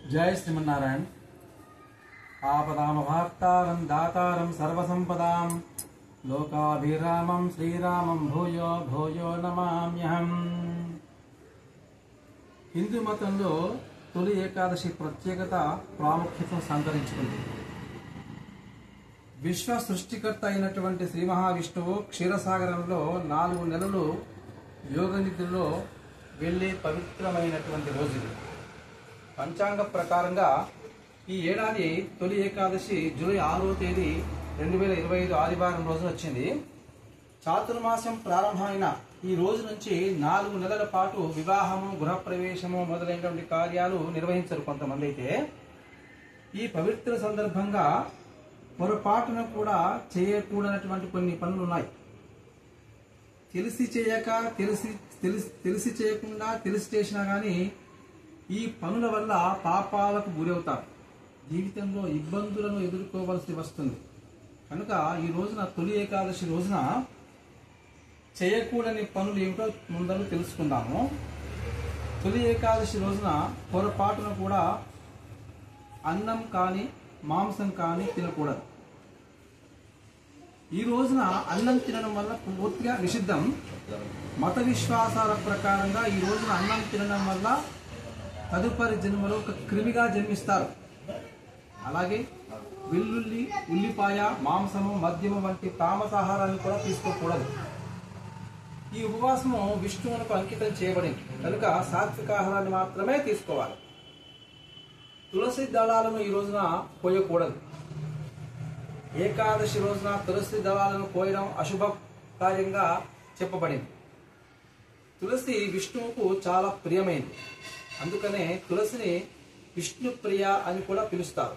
जय श्रीमन्नारायण। आपदामभार्तारं दातारं सर्वसंपदां लोकाभिरामं श्रीरामं भूयो भूयो नमाम्यहं। హిందూ మతంలో తొలి ఏకాదశి ప్రత్యేకత ప్రాముఖ్యతను సంతరించుకుంది. విశ్వ సృష్టికర్త అయినటువంటి శ్రీ మహావిష్ణువు క్షీరసాగరంలో 4 నెలలు యోగ నిద్రలో వెళ్లే పవిత్రమైనటువంటి రోజు. పంచాంగ ప్రకారంగా ఈ ఏడాది తొలి ఏకాదశి జూలై 6వ తేదీ 2025 ఆదివారం రోజున వచ్చింది. చాతుర్మాసం ప్రారంభమైన ఈ రోజు నుంచి 4 నెలల పాటు వివాహము, గృహప్రవేశము మొదలైనటువంటి కార్యాలు నిర్వహించరు కొంతమంది. అయితే ఈ పవిత్ర సందర్భంగా పొరపాటున కూడా చేయకూడనటువంటి కొన్ని పనులు ఉన్నాయి. తెలిసి చేయక, తెలిసి చేయకుండా, తెలిసి చేసినా కానీ ఈ పనుల వల్ల పాపాలకు గురవుతారు. జీవితంలో ఇబ్బందులను ఎదుర్కోవలసి వస్తుంది. కనుక ఈ రోజున తొలి ఏకాదశి రోజున చేయకూడని పనులు ఏమిటో ముందర తెలుసుకుందాము. తొలి ఏకాదశి రోజున పొరపాటున కూడా అన్నం కానీ మాంసం కానీ తినకూడదు. ఈ రోజున అన్నం తినడం వల్ల పూర్తిగా నిషిద్ధం. మత విశ్వాసాల ప్రకారంగా ఈ రోజున అన్నం తినడం వల్ల తదుపరి జన్మలో ఒక క్రిమిగా జన్మిస్తారు. అలాగే వెల్లుల్లి, ఉల్లిపాయ, మాంసము, మద్యము వంటి తామసాహారాన్ని కూడా తీసుకోకూడదు. ఈ ఉపవాసము విష్ణువునకు అంకితం చేయబడింది కనుక సాత్వికాహారాన్ని మాత్రమే తీసుకోవాలి. తులసి దళాలను ఈ రోజున కోయకూడదు. ఏకాదశి రోజున తులసి దళాలను కోయడం అశుభ కార్యంగా చెప్పబడింది. తులసి విష్ణువుకు చాలా ప్రియమైంది. అందుకనే తులసిని విష్ణు ప్రియ అని కూడా పిలుస్తారు.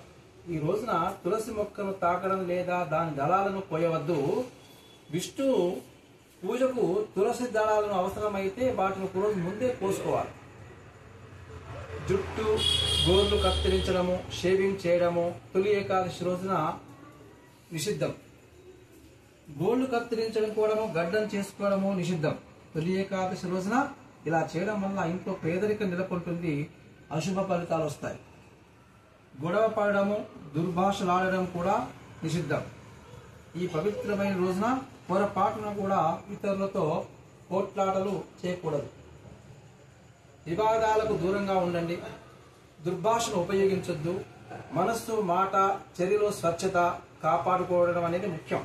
ఈ రోజున తులసి మొక్కను తాకడం లేదా దాని దళాలను కోయవద్దు. విష్ణువు పూజకు తులసి దళాలను అవసరమైతే వాటిని ఒక రోజు ముందే కోసుకోవాలి. జుట్టు, గోర్లు కత్తిరించడము, షేవింగ్ చేయడము తొలి ఏకాదశి రోజున నిషిద్ధం. గోళ్లు కత్తిరించడం, గడ్డం చేసుకోవడము నిషిద్ధం. తొలి ఏకాదశి రోజున ఇలా చేయడం వల్ల ఇంట్లో పేదరికం నెలకొంటుంది, అశుభ ఫలితాలు వస్తాయి. గొడవ పడడము, దుర్భాషలాడడం కూడా నిషిద్ధం. ఈ పవిత్రమైన రోజున పొరపాటున కూడా ఇతరులతో పోట్లాటలు చేయకూడదు. వివాదాలకు దూరంగా ఉండండి. దుర్భాషను ఉపయోగించొద్దు. మనస్సు, మాట, చర్యలో స్వచ్ఛత కాపాడుకోవడం అనేది ముఖ్యం.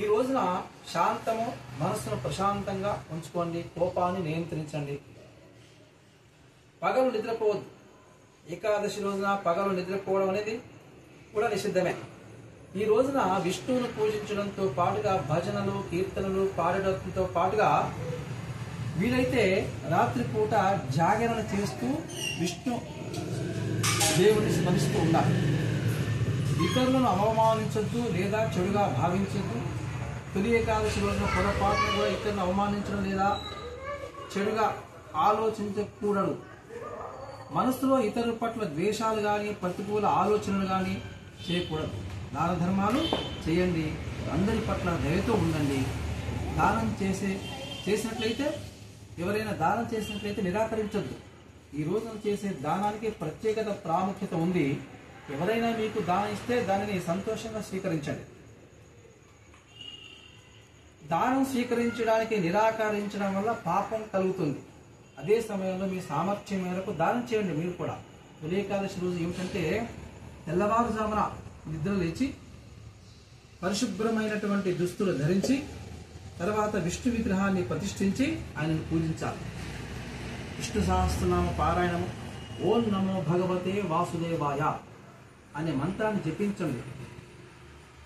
ఈ రోజున శాంతము, మనస్సును ప్రశాంతంగా ఉంచుకోండి. కోపాన్ని నియంత్రించండి. పగలు నిద్రపోవద్దు. ఏకాదశి రోజున పగలు నిద్రపోవడం అనేది కూడా నిషిద్ధమే. ఈ రోజున విష్ణువును పూజించడంతో పాటుగా భజనలు, కీర్తనలు పాడడంతో పాటుగా వీలైతే రాత్రిపూట జాగరణ చేస్తూ విష్ణు దేవుని స్మరిస్తూ ఉండాలి. ఇతరులను అవమానించొద్దు లేదా చెడుగా భావించొద్దు. తొలి ఏకాదశి రోజున పొరపాటును కూడా ఇతరులను అవమానించడం లేదా చెడుగా ఆలోచించకూడదు. మనసులో ఇతరుల పట్ల ద్వేషాలు కానీ, ప్రతికూల ఆలోచనలు కానీ చేయకూడదు. దాన ధర్మాలు చేయండి. అందరి పట్ల దయతో ఉండండి. దానం చేసినట్లయితే ఎవరైనా దానం చేసినట్లయితే నిరాకరించొద్దు. ఈ రోజున చేసే దానానికి ప్రత్యేకత, ప్రాముఖ్యత ఉంది. ఎవరైనా మీకు దానం ఇస్తే దానిని సంతోషంగా స్వీకరించండి. దానం స్వీకరించడానికి నిరాకరించడం వల్ల పాపం కలుగుతుంది. అదే సమయంలో మీ సామర్థ్యం మేరకు దానం చేయండి. మీరు కూడా తొలి ఏకాదశి రోజు ఏమిటంటే తెల్లవారుజామున నిద్ర లేచి పరిశుభ్రమైనటువంటి దుస్తులు ధరించి తర్వాత విష్ణు విగ్రహాన్ని ప్రతిష్ఠించి ఆయనను పూజించాలి. విష్ణు సహస్రనామ పారాయణము, ఓం నమో భగవతే వాసుదేవాయ అనే మంత్రాన్ని జపించండి.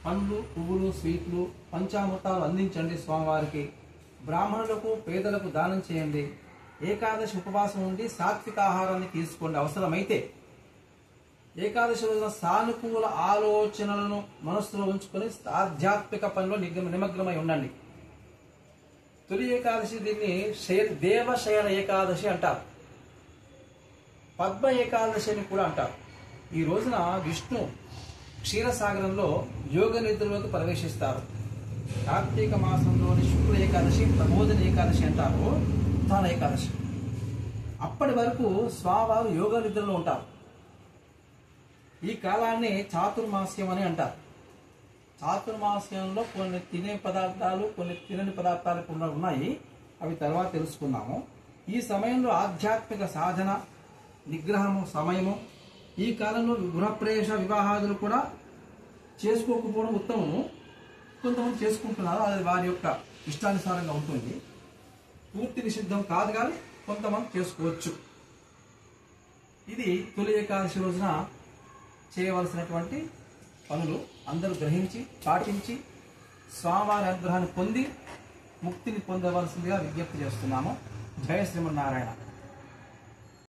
పండ్లు, పువ్వులు, స్వీట్లు, పంచామృతాలు అందించండి స్వామివారికి. బ్రాహ్మణులకు, పేదలకు దానం చేయండి. ఏకాదశి ఉపవాసం ఉండి సాత్విక ఆహారాన్ని తీసుకోండి అవసరమైతే. ఏకాదశి రోజున సానుకూల ఆలోచనలను మనస్సులో ఉంచుకొని ఆధ్యాత్మిక పనిలో నిమగ్నమై ఉండండి. తొలి ఏకాదశి దీన్ని దేవశయన ఏకాదశి అంటారు. పద్మ ఏకాదశి అని కూడా అంటారు. ఈ రోజున విష్ణు క్షీరసాగరంలో యోగ నిద్రలోకి ప్రవేశిస్తారు. కార్తీక మాసంలోని శుక్ల ఏకాదశి, ప్రబోధన ఏకాదశి అంటారు, ఉత్థాన ఏకాదశి. అప్పటి వరకు స్వామివారు యోగ నిద్రలో ఉంటారు. ఈ కాలాన్ని చాతుర్మాస్యం అని అంటారు. చాతుర్మాస్యంలో కొన్ని తినే పదార్థాలు, కొన్ని తినని పదార్థాలు కూడా ఉన్నాయి. అవి తర్వాత తెలుసుకుందాము. ఈ సమయంలో ఆధ్యాత్మిక సాధన, నిగ్రహము సమయము. ఈ కాలంలో గృహప్రవేశ వివాహాదులు కూడా చేసుకోకపోవడం ఉత్తమము. కొంతమంది చేసుకుంటున్నారు, అది వారి యొక్క ఇష్టానుసారంగా ఉంటుంది. పూర్తి నిషిద్ధం కాదు, కానీ కొంతమంది చేసుకోవచ్చు. ఇది తొలి ఏకాదశి రోజున చేయవలసినటువంటి పనులు. అందరూ గ్రహించి పాటించి స్వామివారి అనుగ్రహాన్ని పొంది ముక్తిని పొందవలసిందిగా విజ్ఞప్తి చేస్తున్నాము. జయ శ్రీమన్నారాయణ.